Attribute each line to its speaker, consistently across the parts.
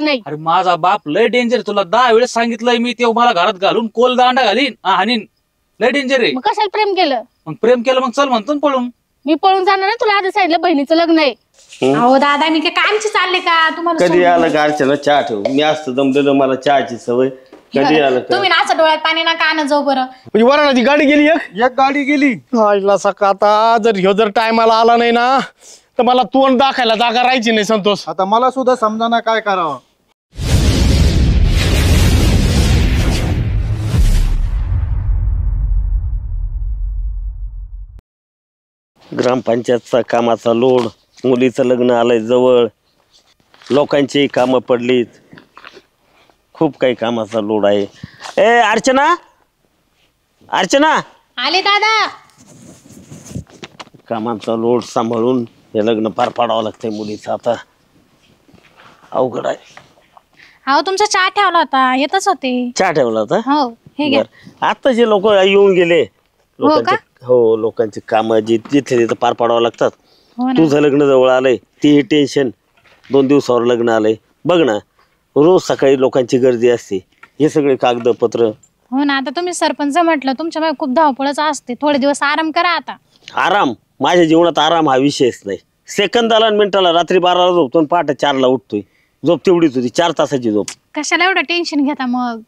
Speaker 1: नाही.
Speaker 2: अरे माझा बाप लय डेंजर, तुला 10 वेळेस सांगितलंय मी, ते मला घरात घालून कोल दांडा घालीन हानीन, लय डेंजर आहे.
Speaker 1: मग कशाला प्रेम केलं?
Speaker 2: मग प्रेम केलं मग चल म्हणतो पळून.
Speaker 1: मी पळून जाणार ना, तुला आधी सांगितलं बहिणीचं लग्न आहे.
Speaker 3: अहो दादा मी काय आमची चालले का तुम्हाला?
Speaker 4: कधी आलं का अर्चना चहा ठेव, मी असतं दमलेलं, मला चहाची सवय. कधी आलं का?
Speaker 3: तुम्ही ना असं डोळ्यात पाणी ना कान जाऊ बरं.
Speaker 5: म्हणजे वराणाची गाडी गेली, एक गाडी गेली. सका आता जर ह्यो जर टायमाला आला नाही ना तर मला तोंड दाखायला जागा राहायची नाही संतोष.
Speaker 6: आता मला सुद्धा समजाना काय करावं.
Speaker 4: ग्रामपंचायतचा कामाचा लोड, मुलीचं लग्न आलंय जवळ, लोकांची कामं पडलीत, खूप काही कामाचा लोड आहे. ए अर्चना, अर्चना
Speaker 3: आले दादा.
Speaker 4: कामाचा लोड सांभाळून हे लग्न पार पाडावं लागतंय मुलीचं, आता अवघड आहे.
Speaker 3: अहो तुमचा चहा ठेवला होता, येतच होते.
Speaker 4: चहा ठेवला होता?
Speaker 3: हो हे घ्या.
Speaker 4: आता जे लोक येऊन गेले, लोकांची कामं जिथे तिथं पार पाडावं लागतात. तुझं लग्न जवळ आलंय, तेही टेन्शन. 2 दिवसावर लग्न आलंय, बघ ना, रोज सकाळी लोकांची गर्दी असते, हे सगळे कागदपत्र.
Speaker 3: हो ना, आता तुम्ही सरपंच म्हटलं, तुमच्या मागे खूप धावपळच असते. थोडे दिवस आराम करा आता.
Speaker 4: आराम? माझ्या जीवनात आराम हा विषयच नाही. सेकंदाला आणि मिनिटाला, रात्री 12ला झोपतो आणि पहाटे 4ला उठतोय. झोप तेवढीच होती, 4 तासाची झोप.
Speaker 3: कशाला एवढं टेन्शन घेता मग?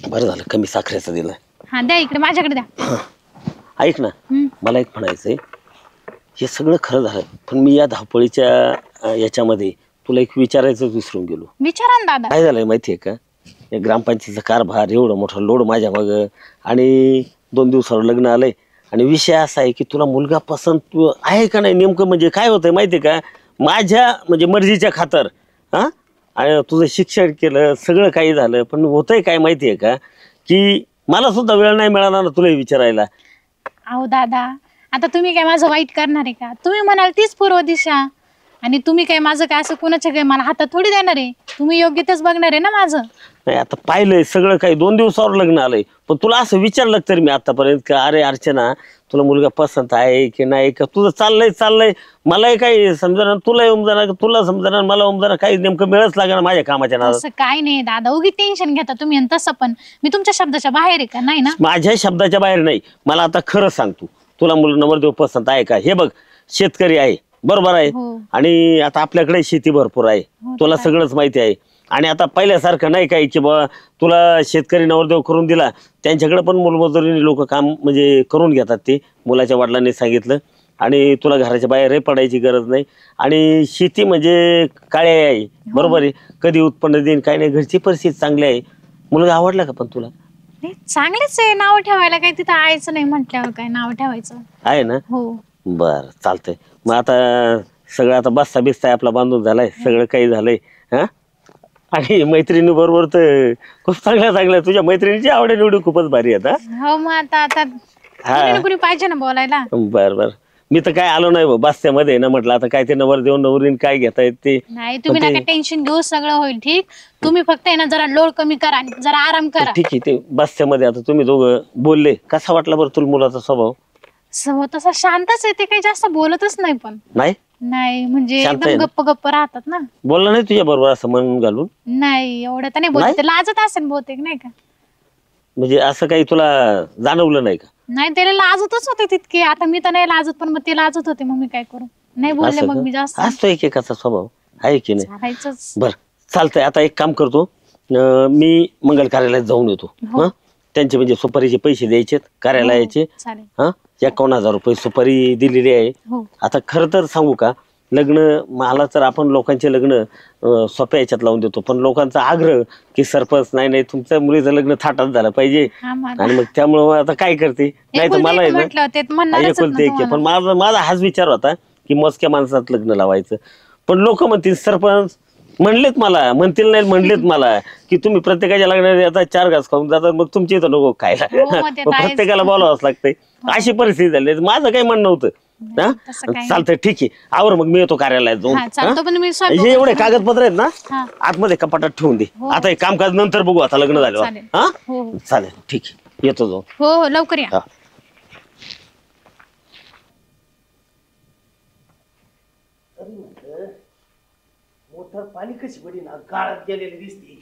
Speaker 4: बरं झालं कमी साखरेचं दिलं.
Speaker 3: हा द्या इकडे, माझ्याकडे द्या.
Speaker 4: ऐक ना, मला एक म्हणायचंय, हे सगळं खरं झालं, पण मी या धावपळीच्या याच्यामध्ये तुला एक विचारायचं विसरून गेलो.
Speaker 3: विचारा ना दादा.
Speaker 4: काय झालंय माहितीये का, या ग्रामपंचायतीचा कारभार, एवढं मोठा लोड माझ्या मागं, आणि 2 दिवसावर लग्न आलंय, आणि विषय असा आहे की तुला मुलगा पसंत आहे का नाही नेमकं. म्हणजे काय होतंय माहितीये का, माझ्या म्हणजे मर्जीच्या खातर हा, आणि तुझं शिक्षण केलं, सगळं काही झालं, पण होतंय काय माहितीये का, की मला सुद्धा वेळ नाही मिळाला ना तुला विचारायला.
Speaker 3: अहो दादा, आता तुम्ही काय माझं वाईट करणार आहे का? तुम्ही म्हणाल तीच पूर्व दिशा, आणि तुम्ही काय माझं काय असं कोणाच्या काय मला हातात थोडी देणार आहे. तुम्ही योग्य तेच बघणार आहे ना माझं.
Speaker 4: नाही आता पाहिलंय सगळं काही, 2 दिवसावर लग्न आलंय, पण तुला असं विचारलं तर मी आतापर्यंत का अरे अर्चना तुला मुलगा पसंत आहे की नाही, का तुझं चाललंय मलाही काही समजा, तुला समजा, तुला समजा, मला समजा, काही नेमकं मिळच लागणार माझ्या कामाच्या नादात.
Speaker 3: असं काय नाही दादा, उगी टेन्शन घेता तुम्ही. आणि तसं पण मी तुमच्या शब्दाच्या बाहेर आहे का? नाही ना,
Speaker 4: माझ्या शब्दाच्या बाहेर नाही. मला आता खरं सांगतो, तुला नवरदेव पसंत आहे का? हे बघ, शेतकरी आहे बरोबर आहे, आणि आता आपल्याकडे शेती भरपूर आहे, तुला सगळंच माहिती आहे. आणि आता पहिल्यासारखं नाही काय की बा तुला शेतकरी नवरदेव करून दिला, त्यांच्याकडे पण मोलमजुरीने लोक काम म्हणजे करून घेतात. ते मुलाच्या वडिलांनी सांगितलं, आणि तुला घराच्या बाहेर पडायची गरज नाही. आणि शेती म्हणजे काळे आहे बरोबर आहे, कधी उत्पन्न देईन काय नाही, घरची परिस्थिती चांगली आहे. मुलगा आवडला का पण तुला?
Speaker 3: चांगलेच आहे, नाव ठेवायला काही तिथं आयचं नाही म्हटल्यावर काय नाव ठेवायचं
Speaker 4: आहे ना.
Speaker 3: हो
Speaker 4: बर चालतंय. मग आता सगळं आता बस्ता बिस्ता आपला बांधून झालाय, सगळं काही झालंय. हा, आणि मैत्रिणी बरोबर तर खूप चांगल्या तुझ्या मैत्रिणीची आवडीनिवडी खूपच भारी आहेत.
Speaker 3: हो मग आता कुणी पाहिजे ना बोलायला.
Speaker 4: बर बर, मी तर काय आलो नाही बस्त्यामध्ये ना, म्हटलं आता काय ते नवरदेव नवरीन काय घेता येत ते
Speaker 3: नाही. तुम्ही नका टेन्शन घेऊ, सगळं होईल ठीक. तुम्ही फक्त आहे ना जरा लोड कमी करा आणि जरा आराम करा.
Speaker 4: ठीक आहे. ते बस्त्यामध्ये आता तुम्ही दोघं बोलले, कसा वाटला बरं तुला मुलाचा स्वभाव?
Speaker 3: तसा शांतच आहे, ते काही जास्त बोलतच नाही. पण नाही म्हणजे एकदम गप्प गप्प राहतात ना.
Speaker 4: बोलला नाही तुझ्या बरोबर असं मन घालून?
Speaker 3: नाही एवढं तर नाही बोलत, लाजत असेल बहुतेक नाही का.
Speaker 4: म्हणजे असं काही तुला जाणवलं नाही का?
Speaker 3: नाही, त्याला लाजतच होते तितके. आता मी तर नाही लाजत, पण मग ते लाजत होते, मग मी काय करू, नाही बोलले मग मी जास्त.
Speaker 4: असतो एकेकाचा स्वभाव आहे की नाही. बर चालतंय, आता एक काम करतो, मी मंगल कार्यालयात जाऊन येतो. त्यांचे म्हणजे सुपारीचे पैसे द्यायचे कार्यालयाचे. 51,000 रुपये सुपारी दिलेली आहे. आता खरं तर सांगू का, लग्न मला तर आपण लोकांचे लग्न सोप्या याच्यात लावून देतो, पण लोकांचा आग्रह की सरपंच नाही तुमच्या मुलीचं लग्न थाटात झालं पाहिजे, आणि मग त्यामुळे आता काय करते, नाही तर मला एकुलते एक. पण माझा हाच विचार होता की मोजक्या माणसात लग्न लावायचं, पण लोक म्हणतील सरपंच म्हणतील नाही म्हणलेत मला की तुम्ही प्रत्येकाच्या लग्नात आता 4 घास खाऊन जातात, मग तुमची इथं नको खायला. प्रत्येकाला बोलावंच लागतंय, अशी परिस्थिती झाली. माझं काही म्हणणं नव्हतं. चालतंय ठीक आहे, आवर मग मी येतो कार्यालयात जाऊन. हे एवढे कागदपत्र आहेत ना आतमध्ये कपाटात ठेवून दे. आता एक कामकाज नंतर बघू, आता लग्न झालं. हा चालेल ठीक आहे, येतो जाऊन.
Speaker 3: हो लवकर या.
Speaker 4: अरे
Speaker 5: मोटर पाणी कशी पडी ना गाळात गेलेली दिसते.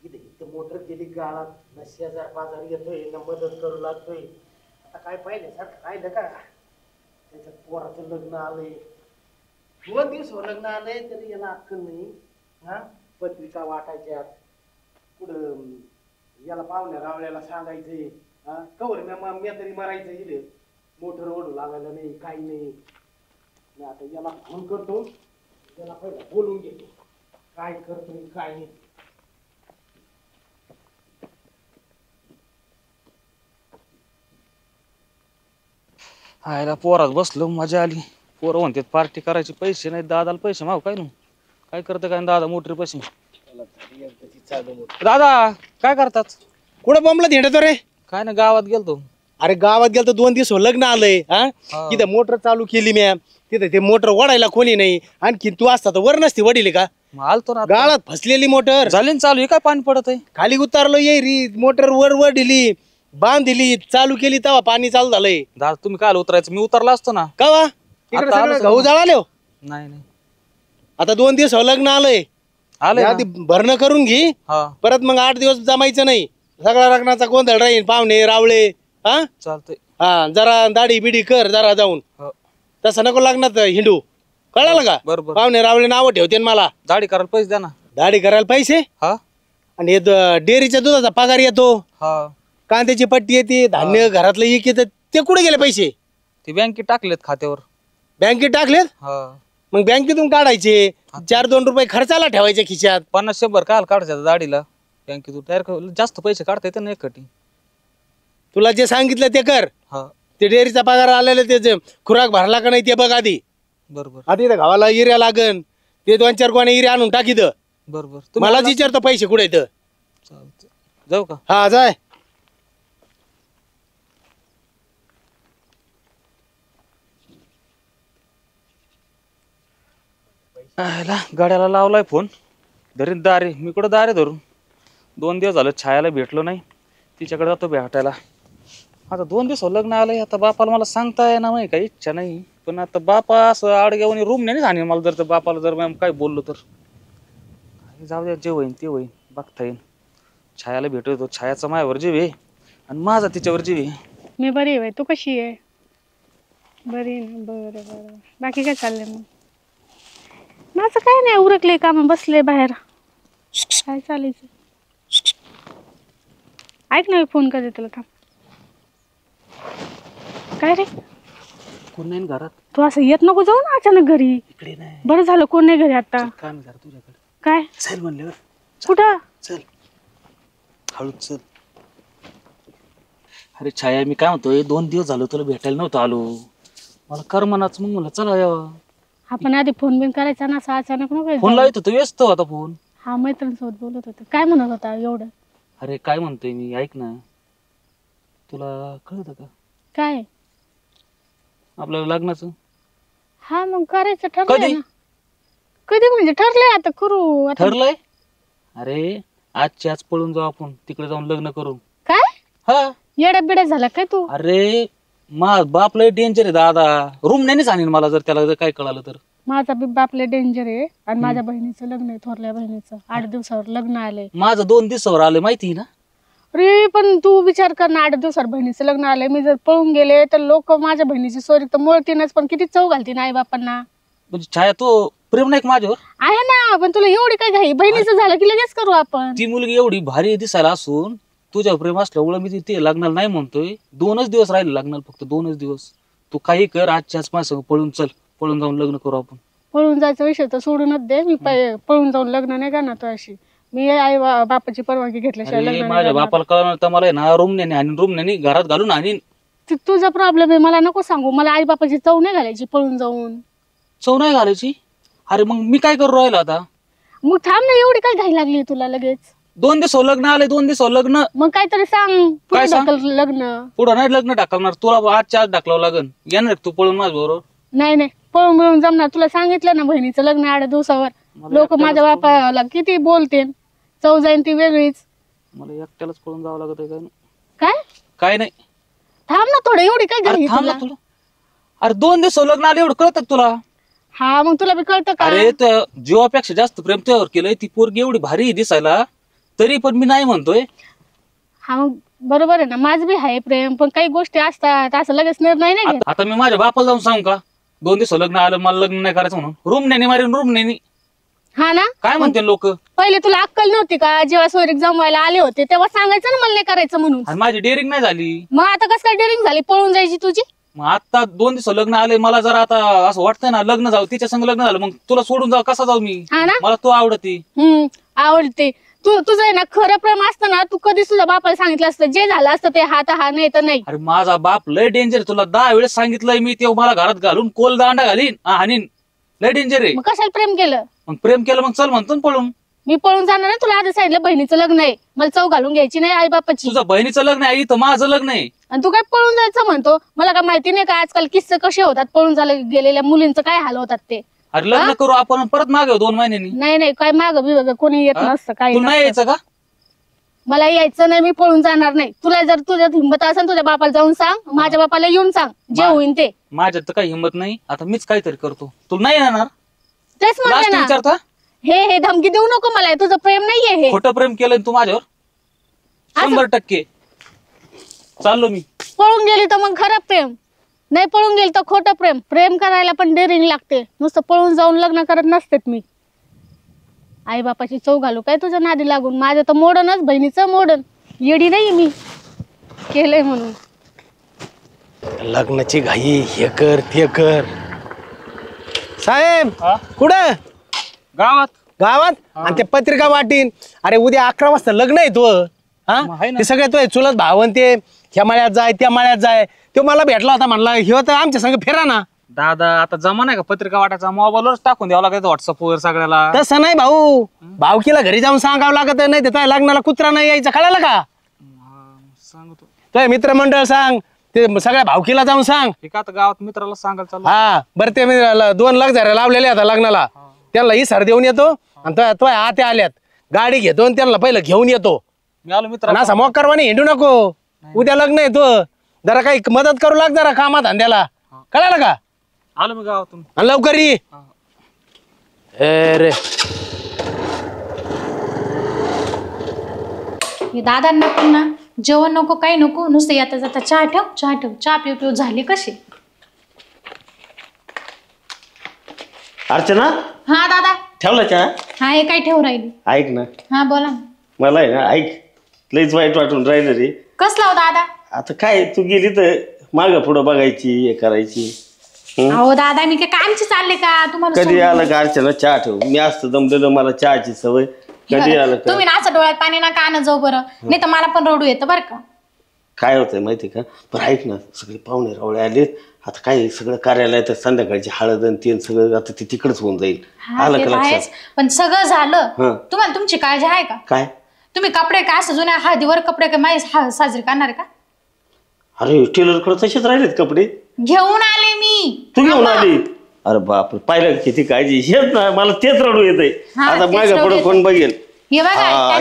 Speaker 5: इथं मोटर गेली गाळात, न शेजार पाजार येतोय, न मदत करू लागतोय. आता काय पाहिलं सारखं राहिलं का? त्याच्या पोराचं लग्न आलंय, 2 दिवस लग्न आलंय तरी याला अक्कल नाही. पत्रिका वाटायच्या पुढं याला पाहुण्या रावल्याला सांगायचंय. कवर मी तरी मरायचं इले, मोटर ओढू लागायला नाही, काही नाही. आता याला फोन करतो, त्याला पहिला बोलून घेतो काय करतोय काय नाही.
Speaker 2: आयला पोरात बसलो, मजा आली. पोरं म्हणतात पार्टी करायची, पैसे नाही, दादाला पैसे मागू काय काय करतं काय दादा मोटरी पैसे. दादा काय करतात?
Speaker 5: कुठं बॉम्बला धेडतो रे?
Speaker 2: काय ना गावात गेलतो.
Speaker 5: अरे गावात गेलो 2 दिवस लग्न आलंय. तिथं मोटर चालू केली मी, तिथं ते मोटर ओढायला कोणी नाही. आणखी तू असता तर वर नसती वडील का?
Speaker 2: आलतो ना
Speaker 5: गाळात फसलेली मोटर
Speaker 2: झाली चालू, काय पाणी पडत आहे?
Speaker 5: खाली उतारलो येई मोटर वर वर दिली, बांध दिली, चालू केली तेव्हा पाणी चालू झालंय.
Speaker 2: दादा तुम्ही काय उतरायचं, मी उतरला असतो ना.
Speaker 5: का वा तिकडे सगळं गहू जळाले.
Speaker 2: नाही नाही
Speaker 5: आता 2 दिवस लग्न आलंय,
Speaker 2: आले
Speaker 5: आधी भरणं करून घे, परत मग 8 दिवस जमायचं नाही. सगळा लग्नाचा गोंधळ राहील, पाहुणे रावळे.
Speaker 2: चालतंय.
Speaker 5: जरा दाढी बिडी कर जरा जाऊन, तसं नको लग्नात हिंडू, कळालं का?
Speaker 2: बरोबर.
Speaker 5: पाहुणे रावळे नावं ठेवते मला.
Speaker 2: दाढी करायला पैसे द्या ना.
Speaker 5: दाढी करायला पैसे? आणि डेअरीच्या दुधाचा पगार येतो, कांद्याची पट्टी येते, धान्य घरातलं एक येतं, ते कुठे गेले पैसे?
Speaker 2: ते बँकेत टाकलेत खात्यावर.
Speaker 5: बँकेत टाकलेत? मग बँकेतून काढायचे, 4-2 रुपये खर्चाला ठेवायचे खिशात.
Speaker 2: 50-100 काय काढायचं दाढीला बँकेतून? डायरेक्ट जास्त पैसे काढता येते ना एकटी.
Speaker 5: तुला जे सांगितलं ते कर. ते डेअरीचा पगार आलेला ते खुराक भरला का नाही ते बघ आधी.
Speaker 2: बरोबर.
Speaker 5: आधी तर गावाला इऱ्या लागन, ते 2-4 कोणी इऱ्या आणून टाकीद.
Speaker 2: बरोबर.
Speaker 5: मलाच विचारतो पैसे कुठे येतं.
Speaker 2: जाऊ का?
Speaker 5: हा जाय.
Speaker 2: गाड्याला लावलाय फोन, धरीन दारे. मी कुठं दारे धरू? 2 दिवस झालं छायाला भेटलो नाही, तिच्याकडे जातो भेटायला. आता 2 दिवस लग्न आलंय, आता बापाला मला सांगता येणार नाही, काही इच्छा नाही. पण आता बापा असं आडग्यावर रूम नाही सांगेल मला. जर बापाला जर मॅम काय बोललो तर जाऊ द्या, जे होईन ते होईन, बघता येईन. छायाला भेटतो, छायाचा मायावर जीव आहे आणि माझा तिच्यावर जीव आहे.
Speaker 1: मी बरी आहे. तू कशी आहे? बरी आहे ना? बरं बरं. बाकी काय चाललंय मग? माझं काय नाही, उरकले काम, बसले बाहेर. काय चालायचं? ऐक ना, फोन करते तुला, थांब. काय रे?
Speaker 2: कोण नाही घरात?
Speaker 1: तू असं येत नको जाऊ ना अचानक घरी.
Speaker 2: इकडे नाही.
Speaker 1: बरं झालं कोण नाही घरी आता.
Speaker 2: काम जरा तुझ्याकडे.
Speaker 1: काय?
Speaker 2: चल म्हणल्यावर.
Speaker 1: कुठं?
Speaker 2: चल हळूच चल. अरे छाया, मी काय म्हणतोय, 2 दिवस झालो तुला भेटायला नव्हतं आलो, मला करमनाच. मग म्हणलं चला यावं.
Speaker 1: आपण आधी फोन बिन करायचा ना, असं अचानक नको.
Speaker 2: फोन लावत होतो, व्यस्त होता फोन.
Speaker 1: हा, मैत्रिणीसोबत बोलत होते. काय म्हणत होता एवढं?
Speaker 2: अरे काय म्हणतोय मी, ऐक ना, तुला कळतं का
Speaker 1: काय
Speaker 2: आपल्या लग्नाचं?
Speaker 1: हा मग करायचं
Speaker 2: कधी?
Speaker 1: ठरलंय ना. कधी म्हणजे ठरलंय, आता करू. आता
Speaker 2: ठरलंय? अरे आजच्या आज पळून जाऊ आपण, तिकडे जाऊन लग्न करू.
Speaker 1: काय
Speaker 2: हा,
Speaker 1: येड्या बिड्या झाला काय तू?
Speaker 2: अरे बाप लय डेंजर आहे दादा, रूम नाही सांगेन मला जर त्याला जर काय कळालं तर.
Speaker 1: माझा बी बापले डेंजर आहे आणि माझ्या बहिणीचं लग्न आहे, थोरल्या बहिणीचं. 8 दिवसावर लग्न आलंय.
Speaker 2: माझं 2 दिवसावर आलं, माहिती ना.
Speaker 1: अरे पण तू विचार कर ना, 8 दिवसावर बहिणीचं लग्न आलंय. मी जर पळून गेले तर लोक माझ्या बहिणीची सोरी तर मोळतीनच, पण किती चव घालतील आई बापांना.
Speaker 2: म्हणजे छाया, तो प्रेम नाही का माझ्यावर?
Speaker 1: आहे ना, पण तुला एवढी काय घाई? बहिणीचं झालं की लगेच करू आपण.
Speaker 2: ती मुलगी एवढी भारी दिसायला असून तुझ्या प्रेम असल्यामुळे मी ते लग्नाला नाही म्हणतोय. 2च दिवस राहिले लग्नाला, फक्त 2च दिवस. तू काही कर, आजच्या आज माझ्या पळून चल, पळून जाऊन लग्न करू आपण.
Speaker 1: पळून जायचा विषय तर सोडूनच दे. मी पळून जाऊन लग्न नाही करणार तो अशी. मी आई बापाची परवानगी घेतल्याशिवाय लग्न नाही
Speaker 2: माझ्या
Speaker 1: करणार.
Speaker 2: बापाला कळणार तर मला ना रूम नाही घरात घालून आणीन.
Speaker 1: तुझा प्रॉब्लेम आहे, मला नको सांगू. मला आई बापाची चव नाही घालायची पळून जाऊन.
Speaker 2: चव नाही घालायची? अरे मग मी काय करू राहिलो आता?
Speaker 1: मग थांब ना, एवढी काय घाई लागली तुला लगेच?
Speaker 2: 2 दिवस लग्न आले, 2 दिवस लग्न.
Speaker 1: मग काहीतरी सांग.
Speaker 2: काय सांग?
Speaker 1: लग्न
Speaker 2: पुढं नाही लग्न टाकणार तुला, आजच्या आज टाकलावं लागन. येणार तू पळून माझ्या बरोबर?
Speaker 1: नाही नाही, पळून मिळून जमणार. तुला सांगितलं ना, बहिणीचं लग्न 8 दिवसावर. लोक माझ्या बापाला किती बोलते, चव जाईन ती वेगळीच.
Speaker 2: मला एकट्यालाच पळून जावं लागत आहे.
Speaker 1: काय
Speaker 2: काय नाही,
Speaker 1: थांब ना थोडं. एवढी काय घाई
Speaker 2: थांब
Speaker 1: तुला?
Speaker 2: ना तुला. अरे 2 दिवस लग्न आले, एवढं कळत तुला?
Speaker 1: हा मग तुला बी कळतं का?
Speaker 2: अरे त्या जीवापेक्षा जास्त प्रेम तुझ्यावर केलंय. ती पोरगी एवढी भारी आहे दिसायला, तरी पण मी नाही म्हणतोय.
Speaker 1: हा मग बरोबर आहे ना, माझं बी आहे प्रेम, पण काही गोष्टी असतात असं लगेच निर्णय नाही घेत.
Speaker 2: आता मी माझ्या बापाला जाऊन सांगू का 2 दिवस लग्न आलं मला लग्न नाही करायचं म्हणून? रूम नेने मारेन रूम नेने.
Speaker 1: हा ना,
Speaker 2: काय म्हणते लोक?
Speaker 1: पहिले तुला अक्कल नव्हती का? जेव्हा सोयरीक जमवायला आले होते तेव्हा सांगायचं ना मला नाही करायचं म्हणून.
Speaker 2: आणि माझी डेअरिंग नाही झाली.
Speaker 1: मग आता कसं काय डेअरिंग झाली पळून जायची तुझी?
Speaker 2: मग आता 2 दिवस लग्न आले, मला जर आता असं वाटतंय ना लग्न जाऊ, तिच्या संग लग्न झालं, मग तुला सोडून जाऊ कसा जाऊ मी?
Speaker 1: हा ना,
Speaker 2: मला तू आवडती.
Speaker 1: आवडते. तुझं आहे ना खरं प्रेम असतं ना, तू कधीच तुझ्या बापाला सांगितलं असतं, जे झालं असतं ते हा तर हा, नाही तर नाही.
Speaker 2: अरे माझा बाप लय डेंजर, तुला 10 वेळेस सांगितलंय मी. ते मला घरात घालून कोल दांडा घालीन हानीन. लय डेंजर आहे.
Speaker 1: मग कशाला प्रेम केलं?
Speaker 2: मग प्रेम केलं मग चल म्हणतो ना पळून.
Speaker 1: मी पळून जाणार नाही. तुला आधी सांगितलं बहिणीचं लग्न आहे, मला चव घालून घ्यायची नाही आई बापाची.
Speaker 2: तुझं बहिणीचं लग्न आहे, इथं माझं लग्न आहे.
Speaker 1: आणि तू काय पळून जायचं म्हणतो? मला काय माहिती नाही का आजकाल किस्से कसे होतात, पळून गेलेल्या मुलींचं काय हाल होतात ते.
Speaker 2: अरे लग्न करू आपण परत मागे 2 महिन्यांनी.
Speaker 1: नाही काय माग बिग कोणी येत नसतं काही.
Speaker 2: तू नाही यायचं का?
Speaker 1: मला यायचं नाही, मी पळून जाणार नाही. तुला जर तुझ्यात हिंमत असेल तुझ्या बापाला जाऊन सांग, माझ्या बापाला येऊन सांग, जे होईन ते.
Speaker 2: माझ्यात तर काही हिंमत नाही. आता मीच काहीतरी करतो. तुला नाही येणार?
Speaker 1: तेच म्हणते
Speaker 2: लास्ट
Speaker 1: ना.
Speaker 2: विचारता
Speaker 1: हे धमकी देऊ नको मला, तुझं प्रेम नाहीये हे.
Speaker 2: खोटं प्रेम केलंय तू माझ्यावर 100%. चाललो मी.
Speaker 1: पळून गेली तर मग खरं प्रेम, नाही पळून गेली तर खोटं प्रेम. प्रेम करायला पण डेअरिंग लागते, नुसतं पळून जाऊन लग्न करत नसते मी. आई बापाची चव घालू काय तुझ्या नादी लागून? माझं तर मोडनच, बहिणीचं मोडन. येडी नाही मी केलंय म्हणून.
Speaker 5: लग्नाची घाई, हे कर ते कर. साहेब कुठं?
Speaker 2: गावात.
Speaker 5: गावात? आणि ते पत्रिका वाटीन. अरे उद्या 11 वाजता लग्न आहे तो.
Speaker 2: आहे ना.
Speaker 5: ते सगळे तो चुलत भावन ते ह्या माळ्यात जाय त्या माळ्यात जाय. तो मला भेटला होता, म्हणला हे तर आमच्या संग फिरा ना.
Speaker 2: दादा आता जमा नाही का पत्रिका वाटायचा? मोबाईलवरच टाकून द्यावं लागेल व्हॉट्सअपवर सगळ्याला.
Speaker 5: तसं नाही भाऊ, भावकीला घरी जाऊन सांगावं लागत. नाही तर लग्नाला कुत्रा नाही यायचा, कळालं का?
Speaker 2: सांगतो.
Speaker 5: तो मित्रमंडळ सांग, ते सगळ्या भावकीला जाऊन सांग.
Speaker 2: हे का आता गावात मित्राला सांगायला चालू.
Speaker 5: हा बरं, ते मी 2 लाख जरा लावलेले आता लग्नाला. त्यांना इसर देऊन येतो आणि तो आत्या आल्यात, गाडी घेतो आणि त्यांना पहिलं घेऊन येतो.
Speaker 2: मी आलो मित्र.
Speaker 5: असा मोकरवाणी हिंडू नको. उद्या लग्न आहे तो, जरा काही मदत करू लाग जरा कामात धंद्याला, कळालं का?
Speaker 2: आलो मी गावातून.
Speaker 5: आणि लवकर ये. रे
Speaker 3: दादांना पण ना जेवण नको काही नको, नुसतं येता जाता चहा ठेव चहा ठेव. चहा पिऊ पिऊ झाले कसे.
Speaker 4: अर्चना
Speaker 3: हा दादा.
Speaker 4: ठेवला चहा?
Speaker 3: हा हे काय ठेवू राहिली?
Speaker 4: ऐक ना,
Speaker 3: हा बोला ना.
Speaker 4: मला आहे ना, ऐक, लईच वाईट वाटून राहिलं रे.
Speaker 3: कसला हो दादा?
Speaker 4: आता काय तू गेली तर मागं पुढं बघायची, हे करायची.
Speaker 3: अहो दादा मी काय कामची चालले का तुम्हाला?
Speaker 4: कधी आलं का अर्चना चहा ठेव. मी असतं दमलेलं, मला चहाची सवय. कधी आलं का?
Speaker 3: तुम्ही ना असं डोळ्यात पाणी नका आणत जाऊ बरं, नाही तर मला पण रडू येतं बरं का.
Speaker 4: काय होतंय माहिती का? पण ऐक ना, सगळे पाहुणे रावळे आले. आता काय सगळं कार्यालयात संध्याकाळची हळद आणि तेल सगळं आता ते तिकडच होऊन जाईल.
Speaker 3: हा
Speaker 4: आलं
Speaker 3: ते
Speaker 4: का
Speaker 3: तर
Speaker 4: लक्षात?
Speaker 3: आहेच, पण सगळं झालं.
Speaker 4: हं.
Speaker 3: तुम्हाला तुमची काळजी आहे का?
Speaker 4: काय?
Speaker 3: तुम्ही कपडे काय असं जुन्या हळदीवर कपडे काय माझी साजरी करणार का?
Speaker 4: अरे टेलरकडे तसेच राहिलेत कपडे.
Speaker 3: घेऊन आले मी.
Speaker 4: तू घेऊन आली? अरे बाप, पाहिलं किती काळजी. हेच ना, मला तेच रडू येतंय.
Speaker 3: हा,
Speaker 4: आता
Speaker 3: तेच
Speaker 4: मागं
Speaker 3: रडू
Speaker 4: पुढं
Speaker 3: येतंय.
Speaker 4: कोण बघेल?
Speaker 3: हे बघा
Speaker 4: हा.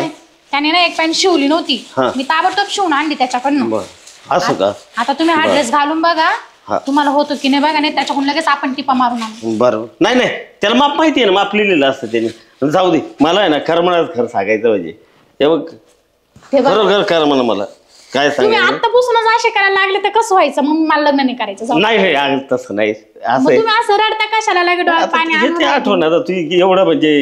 Speaker 3: त्याने ना एक पॅन्ट शिवली नव्हती,
Speaker 4: हा.
Speaker 3: मी ताबडतोब शिवून आणली त्याच्याकडनं.
Speaker 4: बर, असं का?
Speaker 3: आता तुम्ही हा ड्रेस घालून बघा,
Speaker 4: हा.
Speaker 3: तुम्हाला होतो की नाही बघा, नाही त्याच्याकडून लगेच आपण टिपा मारून आणू.
Speaker 4: बरं, नाही नाही, त्याला माप माहिती आहे ना, माप लिहिलेलं असतं त्याने. जाऊ दे, मला आहे ना खरं खरं सांगायचं म्हणजे हे बघ,
Speaker 3: हे बघा.
Speaker 4: खरोखर कर म्हणा. मला काय
Speaker 3: तुम्ही
Speaker 4: सांगायचं?
Speaker 3: आतापासूनच असे करायला लागले तर कसं व्हायचं? मग मला लग्न नाही करायचं. जाऊ.
Speaker 4: नाही नाही, अगं तसं नाही.
Speaker 3: मग
Speaker 4: असं आहे.
Speaker 3: तुम्ही असं रडता कशाला लगे डोळ्यात
Speaker 4: आता
Speaker 3: पाणी
Speaker 4: ते
Speaker 3: आणून?
Speaker 4: आठवण आता तू एवढं म्हणजे.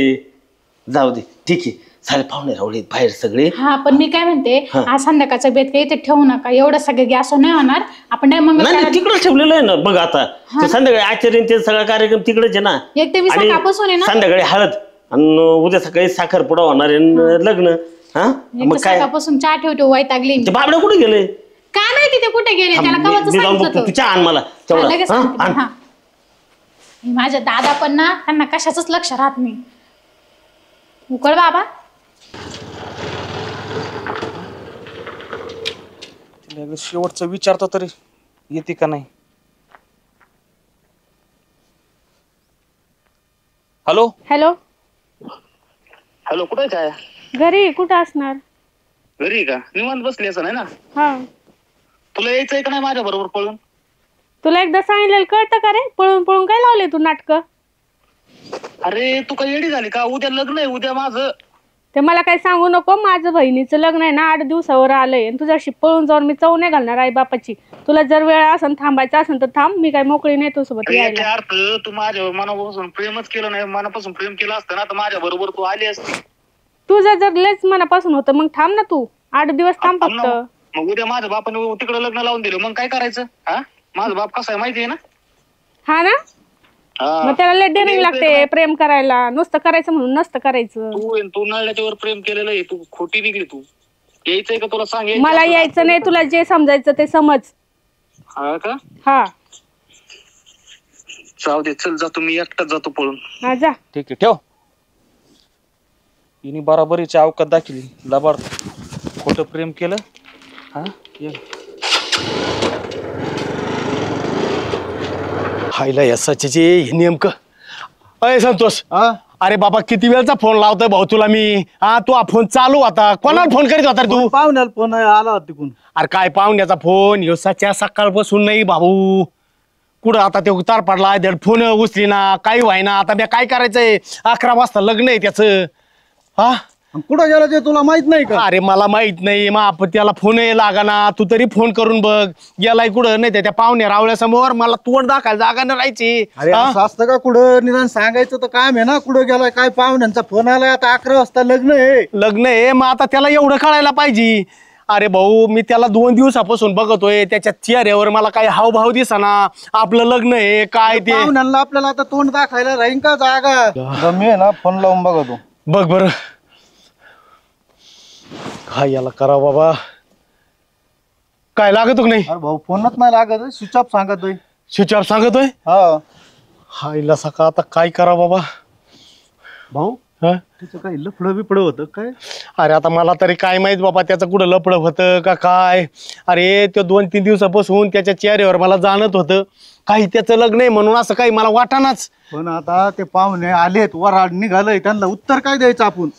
Speaker 4: जाऊ दे, ठीक आहे. सारे पाहुणे रावळे बाहेर सगळे.
Speaker 3: हा पण मी काय म्हणते,
Speaker 4: हा.
Speaker 3: आज संध्याकाळचा बेत काही इथे ठेवू नका. एवढं सगळं गॅस नाही होणार. आपण नाही मग
Speaker 4: नाही तिकडे ठेवलेलं आहे ना. बघ आता ते संध्याकाळी आचार्य ते सगळा कार्यक्रम तिकडेच आहे ना.
Speaker 3: एक ते 20
Speaker 4: आणि
Speaker 3: सकाळपासून आहे ना.
Speaker 4: संध्याकाळी हळद आणि उद्या सकाळी साखरपुडा होणार आहे आणि लग्न. हा
Speaker 3: एक
Speaker 4: मग
Speaker 3: तर
Speaker 4: काय
Speaker 3: सकाळपासून चहा ठेवतो वैतागली.
Speaker 4: ते बाबडे कुठे गेले?
Speaker 3: काय माहिती ते कुठे गेले, त्याला
Speaker 4: मी
Speaker 3: कवच
Speaker 4: जाऊन बघतो.
Speaker 3: सांगितलं
Speaker 4: तू चहा आण मला तेवढा.
Speaker 3: लगेच
Speaker 4: हा,
Speaker 3: सांगते.
Speaker 4: आण.
Speaker 3: हा. हे माझ्या दादा पण ना, त्यांना कशाच लक्ष राहत नाही. उकळ बाबा.
Speaker 2: तिला शेवटचं विचारतो तरी येते का नाही. हॅलो
Speaker 1: हॅलो,
Speaker 7: हॅलो, कुठे काय?
Speaker 1: घरी. कुठं असणार?
Speaker 7: घरी का? निवांत बसली असं नाही ना?
Speaker 1: हा,
Speaker 7: तुला यायचंय का नाही माझ्या बरोबर पळून?
Speaker 1: तुला एकदा सांगितलेलं कळतं का रे? पळून पळून काय लावले तू नाटक?
Speaker 7: अरे तू काय येडी झाली का? उद्या लग्न आहे, उद्या माझं.
Speaker 1: ते मला काही सांगू नको. माझं बहिणीचं लग्न आहे ना 8 दिवसावर आलंय आणि तुझ्याशी पळून जाऊन मी चव नाही घालणार आई बापाची. तुला जर वेळ असेल थांबायचं असेल तर थांब. मी काय मोकळी नाही तुझ्यासोबत यायला.
Speaker 7: याचा अर्थ तू माझ्या मनापासून प्रेमच केलं नाही. मनापासून प्रेम केलं असतं ना तर माझ्या बरोबर तू आली असती.
Speaker 1: तुझं जर लयच मनापासून होतं मग थांब ना तू. 8 दिवस थांब फक्त.
Speaker 7: मग उद्या माझ्या बापाने तिकडे लग्न लावून दिलं मग काय करायचं? हा, माझा बाप कसा आहे माहिती आहे ना?
Speaker 1: हा ना, मग त्याला लय डेअरिंग लागते प्रेम करायला. नुसतं करायचं म्हणून नसतं करायचं.
Speaker 7: तू नळल्याच्यावर प्रेम केलेलं आहे. तू खोटी निघली. तू यायचंय का तुला सांग?
Speaker 1: मला यायचं नाही. तुला जे समजायचं ते समज.
Speaker 7: हा का?
Speaker 1: हा
Speaker 7: जाऊ दे, चल जातो मी एकटाच जातो पळून.
Speaker 1: हा जा.
Speaker 2: ठीक आहे ठेव. हिने बराबरीची अवकात दाखवली. लबाड खोटं प्रेम केलं. हा ये.
Speaker 8: हायला यसाचे हे नेमकं. अय संतोष,
Speaker 6: हा
Speaker 8: अरे बाबा किती वेळचा फोन लावतोय भाऊ तुला मी. हा तू फोन चालू होता. कोणाला फोन करीत होता रे तू?
Speaker 6: पाहुण्याला फोन आला होता तिकून.
Speaker 8: अरे काय पाहुण्याचा फोन? यसाच्या सकाळपासून नाही भाऊ. कुठं आता ते उतार पडला. फोन उचली ना, काही व्हायना. आता मी काय करायचंय? 11 वाजता लग्न आहे त्याचं. हा
Speaker 6: कुठं गेला ते तुला माहित नाही का?
Speaker 8: अरे मला माहित नाही. मग त्याला फोन लागाना. तू तरी फोन करून बघ. गेलाय कुठं? नाही त्या पाहुण्या रावळ्यासमोर मला तोंड दाखायला जागा न राहायची.
Speaker 6: अरे असं असतं का? कुठं निदान सांगायचं तर काम आहे ना. कुठं गेलाय? काय पाहुण्यांचा फोन आलाय? आता 11 वाजता लग्न आहे.
Speaker 8: लग्न आहे मग आता त्याला एवढं कळायला पाहिजे. अरे भाऊ मी त्याला 2 दिवसापासून बघतोय. त्याच्या चेहऱ्यावर मला काही हावभाव दिसना. आपलं लग्न आहे काय ते.
Speaker 6: पाहुण्यांना आपल्याला आता तोंड दाखायला राहीन का जागा? मी आहे ना फोन लावून बघतो.
Speaker 8: बघ बर. काय याला करा बाबा. काय लागत नाही?
Speaker 6: अरे भाऊ फोनच नाही लागत. स्विच ऑफ सांगतोय.
Speaker 8: स्विच ऑफ सांगतोय.
Speaker 6: हा
Speaker 8: हायला सका आता काय करा बाबा.
Speaker 6: भाऊ
Speaker 8: हा
Speaker 6: तिचं काही लफडं बिफडं होतं काय?
Speaker 8: अरे आता मला तरी काय माहित बाबा त्याचं कुठं लपड होतं का काय. अरे तो 2-3 दिवसापासून त्याच्या चेहऱ्यावर मला जाणत होतं काही त्याचं लग्न आहे म्हणून असं काही मला वाटानाच.
Speaker 6: पण आता ते पाहुणे आलेत, वराड निघालंय, त्यांना उत्तर काय द्यायचं आपण?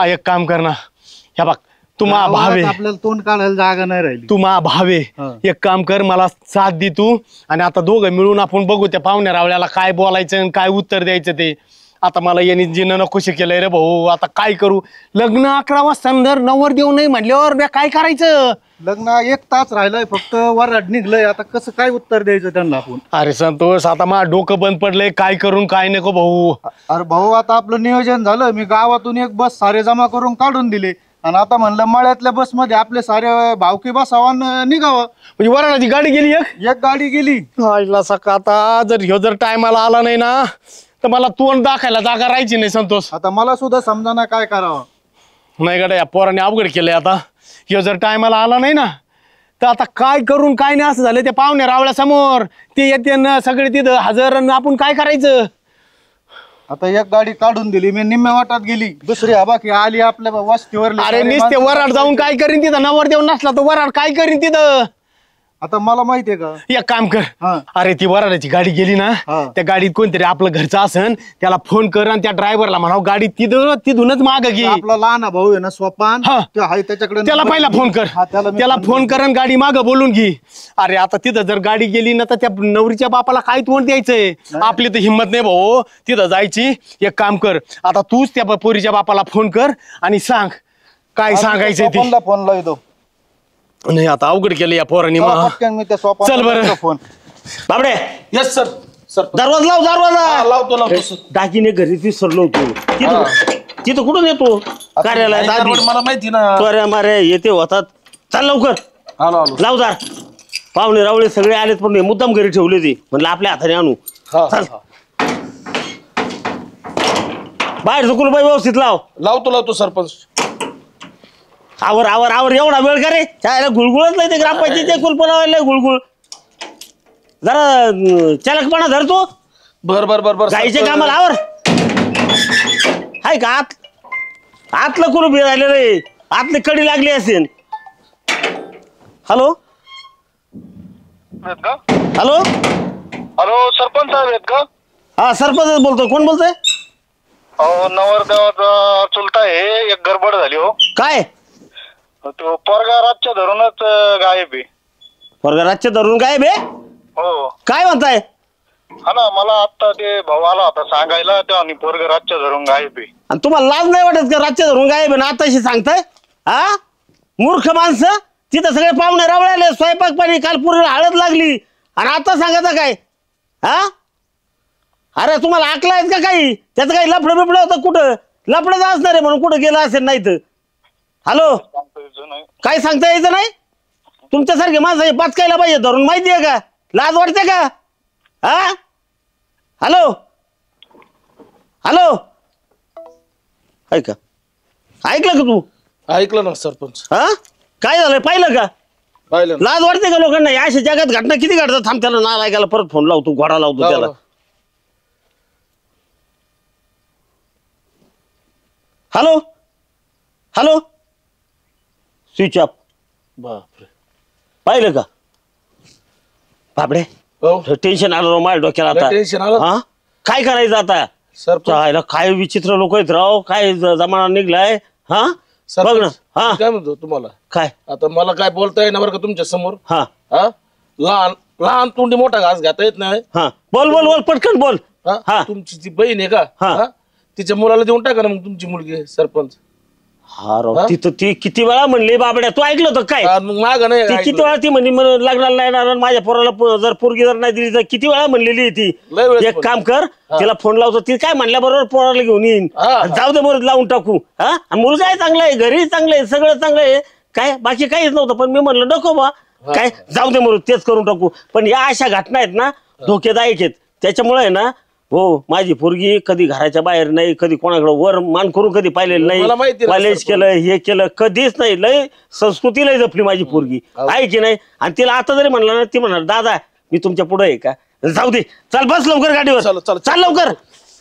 Speaker 8: एक काम कर ना. ह्या बघ तू मा भावे.
Speaker 6: आपल्याला तोंड काढायला जागा नाही राहिली.
Speaker 8: तू मा भावे. एक काम कर मला साथ दे तू. आणि आता दोघं मिळून आपण बघू त्या पाहुण्या रावळ्याला काय बोलायचं आणि काय उत्तर द्यायचं ते. आता मला यांनी जिनं खुशी केलंय रे भाऊ. आता काय करू? लग्न 11 वाजता जर नवर देऊ नाही म्हटल्यावर काय करायचं?
Speaker 6: लग्न 1 तास राहिलंय फक्त, वराड निघलंय. आता कसं काय उत्तर द्यायचं त्यांना आपण?
Speaker 8: अरे संतोष आता मला डोकं बंद पडलंय. काय करून काय नको भाऊ.
Speaker 6: अरे भाऊ आता आपलं नियोजन झालं. मी गावातून 1 बस सारे जमा करून काढून दिले आणि आता म्हणलं मळ्यातल्या बस मध्ये आपले सारे भावकी बसावा निघावं.
Speaker 8: म्हणजे वराडाची गाडी गेली
Speaker 6: एक गाडी गेली.
Speaker 8: आईला सका आता जर टायमाला आला नाही ना तर मला तोंड दाखायला जागा राहायची नाही संतोष.
Speaker 6: आता मला सुद्धा समजाना काय करावं.
Speaker 8: नाही गड्या या पोराने अवघड केलंय. आता जर टायमाला आला नाही ना तर आता काय करून काय नाही असं झालं. त्या पाहुण्या रावळ्या समोर ते येते ना सगळे तिथं हजर. आपण काय करायचं?
Speaker 6: आता 1 गाडी काढून दिली मी, निम्म्या वाटात गेली. दुसरी बाकी आली आपल्या वस्तीवर.
Speaker 8: अरे नुसते वराड जाऊन काय करीन तिथं? नवर देऊन नसला तर वराड काय करीन तिथं?
Speaker 6: आता मला माहितीये का?
Speaker 8: एक काम कर. अरे ती वराडाची गाडी गेली ना त्या गाडीत कोणतरी आपलं घरचं असन त्याला फोन कर आणि त्या ड्रायव्हरला म्हणावं गाडी तिथूनच माग घे.
Speaker 6: आपला लहान भाऊ आहे ना सोपान, त्याच्याकडे
Speaker 8: त्याला पहिला फोन कर. त्याला फोन कर आणि गाडी माग बोलून घे. अरे आता तिथं जर गाडी गेली ना तर त्या नवरीच्या बापाला काय तोंड द्यायचंय? आपली तर हिंमत नाही भाऊ तिथं जायची. एक काम कर आता तूच त्या पोरीच्या बापाला फोन कर आणि सांग काय सांगायचंय ते.
Speaker 6: फोन लावतो.
Speaker 8: नाही आता अवघड केलं या पोरांनी. चल बरं
Speaker 6: फोन.
Speaker 4: बाबडे.
Speaker 6: Yes sir. सर
Speaker 4: दरवाजा लाव. दरवाजा
Speaker 6: लावतो.
Speaker 4: दागिने घरी विसरलो होतो. तिथं कुठून येतो कार्यालयात?
Speaker 6: मला माहिती ना.
Speaker 4: त्वऱ्या माऱ्या येते होतात. चाल लवकर लाव दार. पाहुणे रावळे सगळे आलेत पण मुद्दाम घरी ठेवले ते. म्हणलं आपल्या हाताने आणू. चल बाहेर झुकून बाई व्यवस्थित लावतो सरपंच. आवर आवर आवर. एवढा वेळ का रे? त्याला गुळगुळच नाही ते ग्रामपंचायतीचे कुलपणाला गुळगुळ. जरा चालकपणा धरतो.
Speaker 6: बर
Speaker 4: गाईच्या कामाला आवर. हाय का आतलं कुलूप हे राहिलं रे. आतली कडी लागली असेल. हॅलो हॅलो
Speaker 7: हॅलो सरपंच साहेब आहेत का?
Speaker 4: हा सरपंच बोलतोय. कोण बोलतोय?
Speaker 7: अहो नवरदेवाचा चुलता आहे. एक गडबड झाली हो.
Speaker 4: काय?
Speaker 7: तो पोरगा रातच्या धरूनच गायब आहे.
Speaker 4: पोरगा रातच्या धरून गायब आहे?
Speaker 7: हो.
Speaker 4: काय म्हणताय?
Speaker 6: हा ना, मला आता ते भाऊ आला होता सांगायला, तेव्हा पोरग रातच्या धरून गायब आहे.
Speaker 4: आणि तुम्हाला लाज नाही वाटत का रातच्या धरून गायब आहे ना आताशी सांगताय? हा मूर्ख माणसं, तिथं सगळे पाहुणे रावळाले, स्वयंपाक पाणी, काल पुरीला हळद लागली आणि आता सांगायचं काय? हा अरे तुम्हाला आकला आहेत का काही? त्याचं काही लफडं बिपडं होतं, कुठं लफडं असणार आहे म्हणून कुठं गेलं असेल नाही तर. हॅलो, काय सांगता यायचं नाही? तुमच्यासारखे माणसं पाचकायला पाहिजे धरून, माहिती आहे का? लाज वाटते का? हा हॅलो हॅलो, ऐका ऐकलं का तू?
Speaker 5: ऐकलं ना सरपंच.
Speaker 4: हा काय झालं पाहिलं का?
Speaker 5: पाहिलं ना.
Speaker 4: लाज वाटते का लोकांना? या अशा जगात घटना किती घडतात. थांब, त्याला ना ऐकायला परत फोन लावतो, घोडा लावतो त्याला. Hello hello, switch off.
Speaker 5: बापरे,
Speaker 4: पाहिलं का? बापडे,
Speaker 5: हो
Speaker 4: टेन्शन आलं राव माझ्या डोक्याला आता.
Speaker 5: टेन्शन आलं
Speaker 4: हा काय करायचं आता?
Speaker 5: सरपंच.
Speaker 4: चायला काय विचित्र लोक आहेत राव, काय जमाना निघलाय. हा बघ ना. हा
Speaker 5: काय म्हणतो तुम्हाला,
Speaker 4: काय
Speaker 5: आता मला काय बोलता येईना बरं का तुमच्या समोर.
Speaker 4: हा
Speaker 5: हा लहान लहान तोंडी मोठा घास घेता येत नाही.
Speaker 4: हा बोल बोल बोल पटकन बोल. हा.
Speaker 5: तुमची ती बहीण आहे का?
Speaker 4: हा.
Speaker 5: हा? तिच्या मुलाला देऊन टाका ना मग तुमची मुलगी सरपंच.
Speaker 4: हा राव, तिथं ती किती वेळा म्हणली बाबड्या, तू ऐकलं होतं काय?
Speaker 5: मग माग नाही
Speaker 4: ती किती वेळा ती म्हणली मला लग्नाला नाही येणार, माझ्या पोराला जर पोरगी जर नाही दिली तर किती वेळा म्हणलेली आहे ती.
Speaker 5: लय वेळेस
Speaker 4: एक काम कर, तिला फोन लावतो, ती काय म्हणल्या बरोबर पोराला घेऊन येईन.
Speaker 5: हा.
Speaker 4: जाऊ दे बरोबर लावून टाकू. हा आणि मुलगा आहे चांगला आहे, घरी चांगलं आहे, सगळं चांगलं आहे, काय बाकी काहीच नव्हतं. पण मी म्हणलं नको बा, काय जाऊ दे म्हणून तेच करून टाकू. पण या अशा घटना आहेत ना धोकेदायक आहेत. त्याच्यामुळे आहे ना, हो माझी पोरगी कधी घराच्या बाहेर नाही, कधी कोणाकडे वर मान करून कधी पाहिलेलं
Speaker 5: मला
Speaker 4: नाही,
Speaker 5: माहिती ना,
Speaker 4: कॉलेज
Speaker 5: सरपंच.
Speaker 4: केलं हे केलं कधीच नाही. लय संस्कृती लय जपली माझी पोरगी, आहे की नाही? आणि तिला आता जरी म्हणलं ना, ती म्हणणार दादा मी तुमच्या पुढे आहे का? जाऊ दे, चल बस लवकर गाडीवर,
Speaker 5: चल, चल,
Speaker 4: चाल लवकर,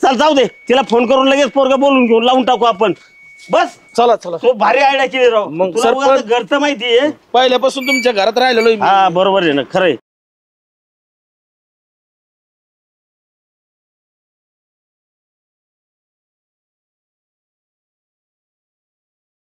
Speaker 4: चल जाऊ दे. तिला फोन करून लगेच पोरगा बोलून घेऊन लावून टाकू आपण. बस
Speaker 5: चला चला.
Speaker 4: तो भारी आयडिया केली राव.
Speaker 5: मग
Speaker 4: तुला
Speaker 5: सरपंच-
Speaker 4: उगाच घरचं माहिती आहे.
Speaker 5: पहिल्यापासून तुमच्या घरात राहिलेलो आहे मी.
Speaker 4: हा बरोबर आहे ना, खरंय.